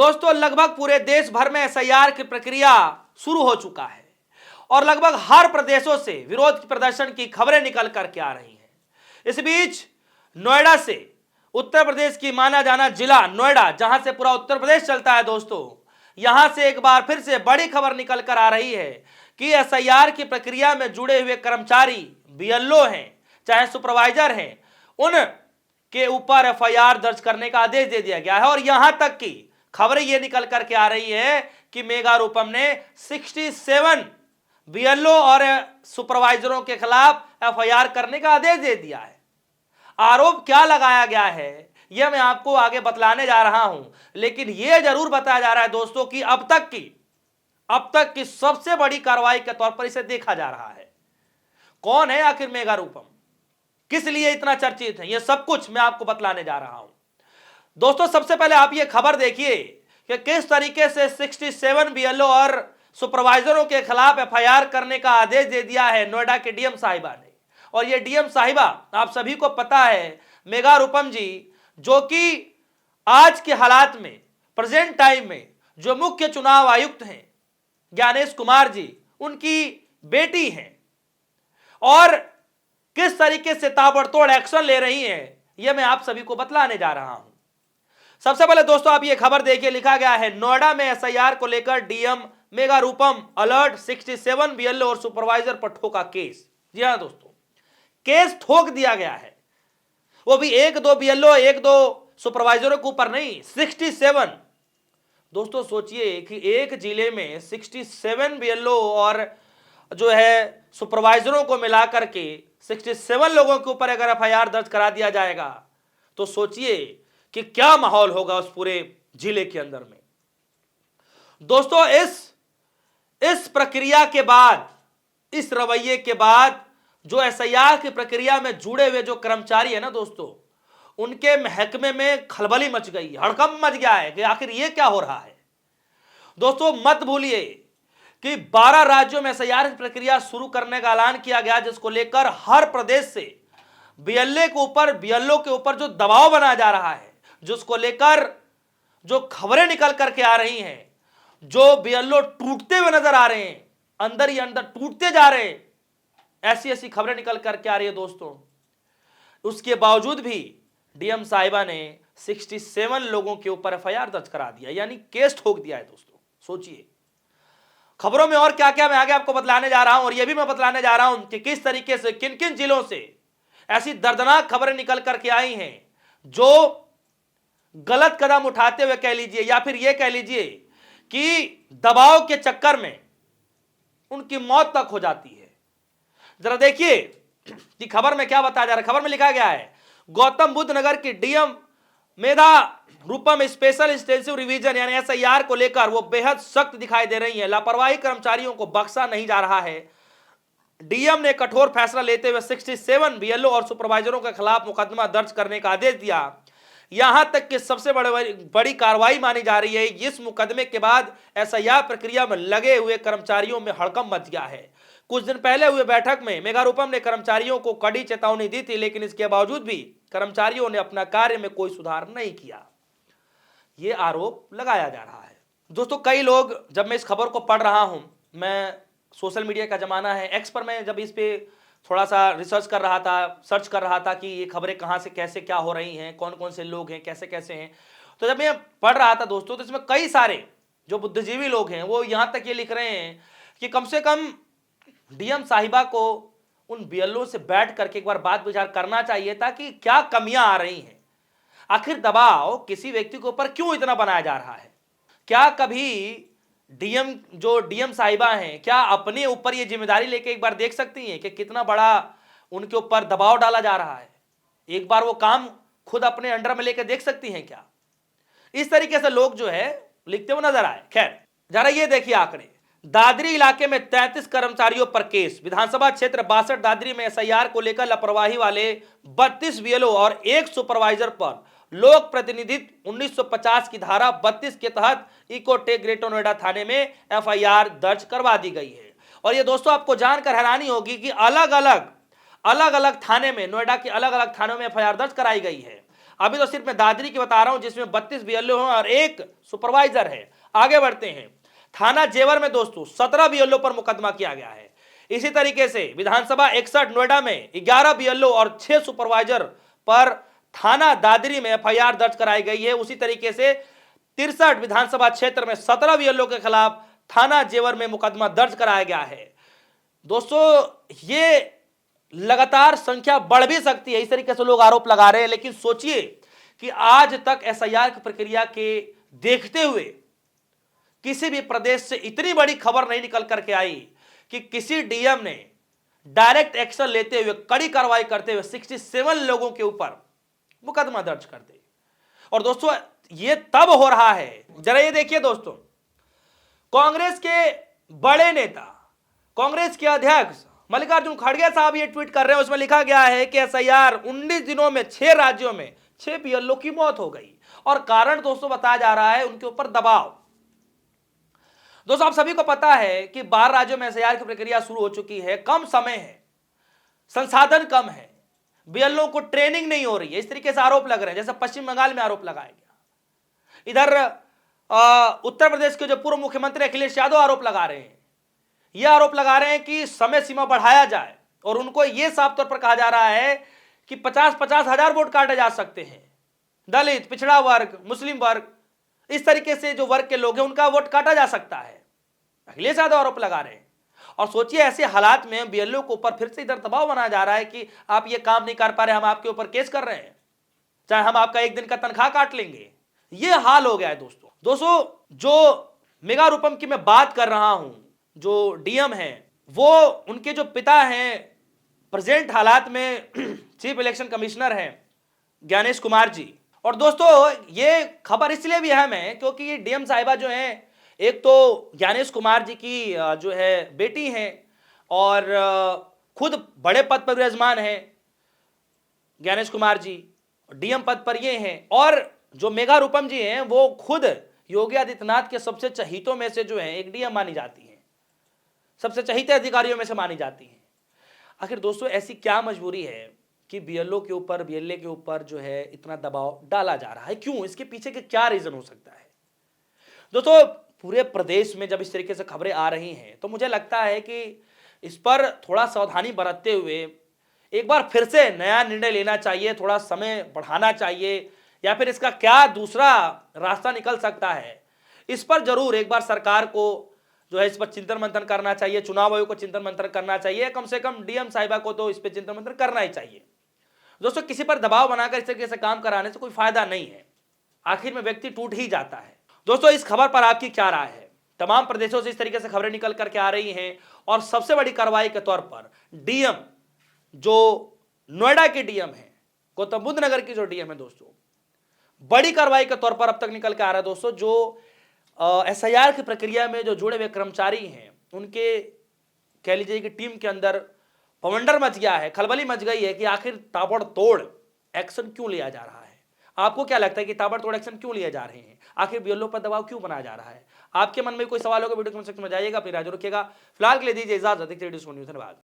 दोस्तों लगभग पूरे देश भर में एसआईआर की प्रक्रिया शुरू हो चुका है और लगभग हर प्रदेशों से विरोध प्रदर्शन की खबरें निकल करके आ रही हैं। इस बीच नोएडा से, उत्तर प्रदेश की माना जाना जिला नोएडा, जहां से पूरा उत्तर प्रदेश चलता है दोस्तों, यहां से एक बार फिर से बड़ी खबर निकल कर आ रही है कि एसआईआर की प्रक्रिया में जुड़े हुए कर्मचारी, बीएलओ हैं, चाहे सुपरवाइजर हैं, उन के ऊपर एफआईआर दर्ज करने का आदेश दे दिया गया है। और यहां तक कि खबरें यह निकल करके आ रही है कि मेगा रूपम ने 67 बीएलओ और सुपरवाइजरों के खिलाफ एफआईआर करने का आदेश दे दिया है। आरोप क्या लगाया गया है यह मैं आपको आगे बतलाने जा रहा हूं, लेकिन यह जरूर बताया जा रहा है दोस्तों कि अब तक की सबसे बड़ी कार्रवाई के तौर पर इसे देखा जा रहा है। कौन है आखिर मेगा रूपम, किस लिए इतना चर्चित है, यह सब कुछ मैं आपको बतलाने जा रहा हूं। दोस्तों सबसे पहले आप यह खबर देखिए कि किस तरीके से 67 बीएलओ और सुपरवाइजरों के खिलाफ एफआईआर करने का आदेश दे दिया है नोएडा के डीएम साहिबा ने। और ये डीएम साहिबा आप सभी को पता है, मेगा रूपम जी, जो कि आज के हालात में, प्रेजेंट टाइम में जो मुख्य चुनाव आयुक्त हैं ज्ञानेश कुमार जी, उनकी बेटी हैं और किस तरीके से ताबड़तोड़ एक्शन ले रही हैं यह मैं आप सभी को बतलाने जा रहा हूं। सबसे पहले दोस्तों आप ये खबर देखिए, लिखा गया है नोएडा में एसआईआर को लेकर डीएम मेगा रूपम अलर्ट, 67 बीएलओ और सुपरवाइजर पर ठोका केस। जी हां दोस्तों, केस ठोक दिया गया है, वो भी एक दो बीएलओ एक दो सुपरवाइजरों के ऊपर नहीं, 67। दोस्तों सोचिए कि एक जिले में 67 बीएलओ और जो है सुपरवाइजरों को मिलाकर के 67 लोगों के ऊपर अगर एफआईआर दर्ज करा दिया जाएगा तो सोचिए कि क्या माहौल होगा उस पूरे जिले के अंदर में। दोस्तों इस प्रक्रिया के बाद, इस रवैये के बाद जो एसआईआर की प्रक्रिया में जुड़े हुए जो कर्मचारी है ना दोस्तों, उनके महकमे में खलबली मच गई, हड़कंप मच गया है कि आखिर ये क्या हो रहा है। दोस्तों मत भूलिए कि 12 राज्यों में एसआईआर की प्रक्रिया शुरू करने का ऐलान किया गया, जिसको लेकर हर प्रदेश से बीएलओ के ऊपर जो दबाव बनाया जा रहा है, जिसको लेकर जो खबरें निकल करके आ रही हैं, जो बीएलओ टूटते हुए नजर आ रहे हैं, अंदर ही अंदर टूटते जा रहे हैं, ऐसी खबरें निकल करके आ रही है दोस्तों। उसके बावजूद भी डीएम साहिबा ने 67 लोगों के ऊपर एफआईआर दर्ज करा दिया, यानी केस ठोक दिया है दोस्तों। सोचिए खबरों में और क्या क्या मैं आगे आपको बतलाने जा रहा हूं, और यह भी मैं बतलाने जा रहा हूं कि किस तरीके से किन किन जिलों से ऐसी दर्दनाक खबरें निकल करके आई हैं जो गलत कदम उठाते हुए कह लीजिए या फिर यह कह लीजिए कि दबाव के चक्कर में उनकी मौत तक हो जाती है। जरा देखिए कि खबर में क्या बताया जा रहा है। खबर में लिखा गया है गौतम बुद्ध नगर की डीएम मेधा रूपम स्पेशल इंटेंसिव रिवीजन यानी एसआईआर को लेकर वो बेहद सख्त दिखाई दे रही है। लापरवाही कर्मचारियों को बख्शा नहीं जा रहा है। डीएम ने कठोर फैसला लेते हुए 67 बीएलओ और सुपरवाइजरों के खिलाफ मुकदमा दर्ज करने का आदेश दिया। यहां तक कि सबसे बड़ी कार्रवाई मानी जा रही है। इस मुकदमे के बाद एसआईआर प्रक्रिया में लगे हुए कर्मचारियों में हड़कंप मच गया है। कुछ दिन पहले हुए बैठक में मेगा रूपम ने कर्मचारियों को कड़ी चेतावनी दी थी, लेकिन इसके बावजूद भी कर्मचारियों ने अपना कार्य में कोई सुधार नहीं किया, ये आरोप लगाया जा रहा है। दोस्तों कई लोग, जब मैं इस खबर को पढ़ रहा हूं, मैं सोशल मीडिया का जमाना है, एक्स पर मैं जब इस पे थोड़ा सा रिसर्च कर रहा था, सर्च कर रहा था कि ये खबरें कहाँ से कैसे क्या हो रही हैं, कौन कौन से लोग हैं, कैसे कैसे हैं, तो जब मैं पढ़ रहा था दोस्तों, तो इसमें कई सारे जो बुद्धिजीवी लोग हैं वो यहाँ तक ये लिख रहे हैं कि कम से कम डीएम साहिबा को उन बीएलओ से बैठ करके एक बार बात विचार करना चाहिए था कि क्या कमियां आ रही हैं, आखिर दबाव किसी व्यक्ति के ऊपर क्यों इतना बनाया जा रहा है। क्या कभी डीएम साहिबा हैं, क्या अपने ऊपर ये जिम्मेदारी लेके एक बार देख सकती हैं कि कितना बड़ा उनके ऊपर दबाव डाला जा रहा है। एक बार वो काम खुद अपने अंडर में लेकर देख सकती हैं क्या। इस तरीके से लोग जो है लिखते हुए नजर आए। खैर जरा ये देखिए आंकड़े, दादरी इलाके में 33 कर्मचारियों पर केस। विधानसभा क्षेत्र 62 दादरी में एसआईआर को लेकर लापरवाही वाले 32 बीएलओ और एक सुपरवाइजर पर लोक प्रतिनिधित्व 1950 की धारा 32 के तहत इकोटेक ग्रेटर नोएडा थाने में एफआईआर दर्ज करवा दी गई है। और ये दोस्तों आपको जानकर हैरानी होगी कि अलग अलग थाने में, नोएडा के अलग अलग थानों में एफआईआर दर्ज कराई गई है। अभी तो सिर्फ मैं दादरी की बता रहा हूं जिसमें 32 बीएलओ हैं और एक सुपरवाइजर है। आगे बढ़ते हैं, थाना जेवर में दोस्तों 17 बीएलओ पर मुकदमा किया गया है। इसी तरीके से विधानसभा 61 नोएडा में 11 बीएलओ और 6 सुपरवाइजर पर थाना दादरी में एफआईआर दर्ज कराई गई है। उसी तरीके से 63 विधानसभा क्षेत्र में 17 बीएलओ के खिलाफ थाना जेवर में मुकदमा दर्ज कराया गया है। दोस्तों ये लगातार संख्या बढ़ भी सकती है, इस तरीके से लोग आरोप लगा रहे हैं। लेकिन सोचिए कि आज तक एसआईआर की प्रक्रिया के देखते हुए किसी भी प्रदेश से इतनी बड़ी खबर नहीं निकल करके आई कि किसी डीएम ने डायरेक्ट एक्शन लेते हुए, कड़ी कार्रवाई करते हुए 67 लोगों के ऊपर मुकदमा दर्ज कर दे। और दोस्तों ये तब हो रहा है, जरा ये देखिए दोस्तों, कांग्रेस के बड़े नेता, कांग्रेस के अध्यक्ष मल्लिकार्जुन खड़गे साहब ये ट्वीट कर रहे हैं। उसमें लिखा गया है कि एसआईआर 19 दिनों में 6 राज्यों में 6 बीएलओ की मौत हो गई और कारण दोस्तों बताया जा रहा है उनके ऊपर दबाव। दोस्तों आप सभी को पता है कि 12 राज्यों में एसआईआर की प्रक्रिया शुरू हो चुकी है, कम समय है, संसाधन कम है, बीएलओ को ट्रेनिंग नहीं हो रही है, इस तरीके से आरोप लग रहे हैं जैसे पश्चिम बंगाल में आरोप लगाया गया। इधर उत्तर प्रदेश के जो पूर्व मुख्यमंत्री अखिलेश यादव आरोप लगा रहे हैं, ये आरोप लगा रहे हैं कि समय सीमा बढ़ाया जाए और उनको यह साफ तौर पर कहा जा रहा है कि 50-50 हजार वोट काटे जा सकते हैं। दलित, पिछड़ा वर्ग, मुस्लिम वर्ग, इस तरीके से जो वर्ग के लोग हैं उनका वोट काटा जा सकता है, अखिलेश यादव आरोप लगा रहे हैं। और सोचिए ऐसे हालात में बीएलओ के ऊपर फिर से इधर दबाव बनाया जा रहा है कि आप ये काम नहीं कर पा रहे, हम आपके ऊपर केस कर रहे हैं, चाहे हम आपका एक दिन का तनख्वाह काट लेंगे। ये हाल हो गया है दोस्तों जो मेगा रूपम की मैं बात कर रहा हूं, जो डीएम हैं, वो उनके जो पिता हैं प्रेजेंट हालात में चीफ इलेक्शन कमिश्नर हैं ज्ञानेश कुमार जी। और दोस्तों ये खबर इसलिए भी अहम है क्योंकि ये डीएम साहिबा जो हैं, एक तो ज्ञानेश कुमार जी की जो है बेटी हैं और खुद बड़े पद पर विराजमान हैं ज्ञानेश कुमार जी, डीएम पद पर ये हैं। और जो मेगा रूपम जी हैं वो खुद योगी आदित्यनाथ के सबसे चहीतों में से जो है एक डीएम मानी जाती है, सबसे चहीते अधिकारियों में से मानी जाती हैं। आखिर दोस्तों ऐसी क्या मजबूरी है कि बीएलओ के ऊपर, बीएलए के ऊपर जो है इतना दबाव डाला जा रहा है? क्यों? इसके पीछे के क्या रीजन हो सकता है? दोस्तों पूरे प्रदेश में जब इस तरीके से खबरें आ रही हैं तो मुझे लगता है कि इस पर थोड़ा सावधानी बरतते हुए एक बार फिर से नया निर्णय लेना चाहिए, थोड़ा समय बढ़ाना चाहिए, या फिर इसका क्या दूसरा रास्ता निकल सकता है, इस पर जरूर एक बार सरकार को जो है इस पर चिंतन मंथन करना चाहिए, चुनाव आयोग को चिंतन मंथन करना चाहिए, कम से कम डीएम साहिबा को तो इस पर चिंतन मंथन करना ही चाहिए। दोस्तों किसी पर दबाव बनाकर इस तरीके से काम कराने से कोई फायदा नहीं है, आखिर में व्यक्ति टूट ही जाता है। दोस्तों इस खबर पर आपकी क्या राय है? तमाम प्रदेशों से इस तरीके से खबरें निकल करके आ रही हैं और सबसे बड़ी कार्रवाई के तौर पर डीएम जो नोएडा के डीएम है, गौतम बुद्ध नगर की जो डीएम है दोस्तों, बड़ी कार्रवाई के तौर पर अब तक निकल के आ रहा है दोस्तों। जो एसआईआर की प्रक्रिया में जो जुड़े हुए कर्मचारी हैं उनके कह लीजिए कि टीम के अंदर पवंडर मच गया है, खलबली मच गई है कि आखिर ताबड़तोड़ एक्शन क्यों लिया जा रहा है। आपको क्या लगता है कि ताबड़तोड़ एक्शन क्यों लिए जा रहे हैं? आखिर बीएलओ पर दबाव क्यों बनाया जा रहा है? आपके मन में कोई सवाल होगा वीडियो कमेंट सेक्शन में जाइएगा, फिर राजू रखिएगा। फिलहाल के लिए दीजिए इजाजत, न्यूज़। धन्यवाद।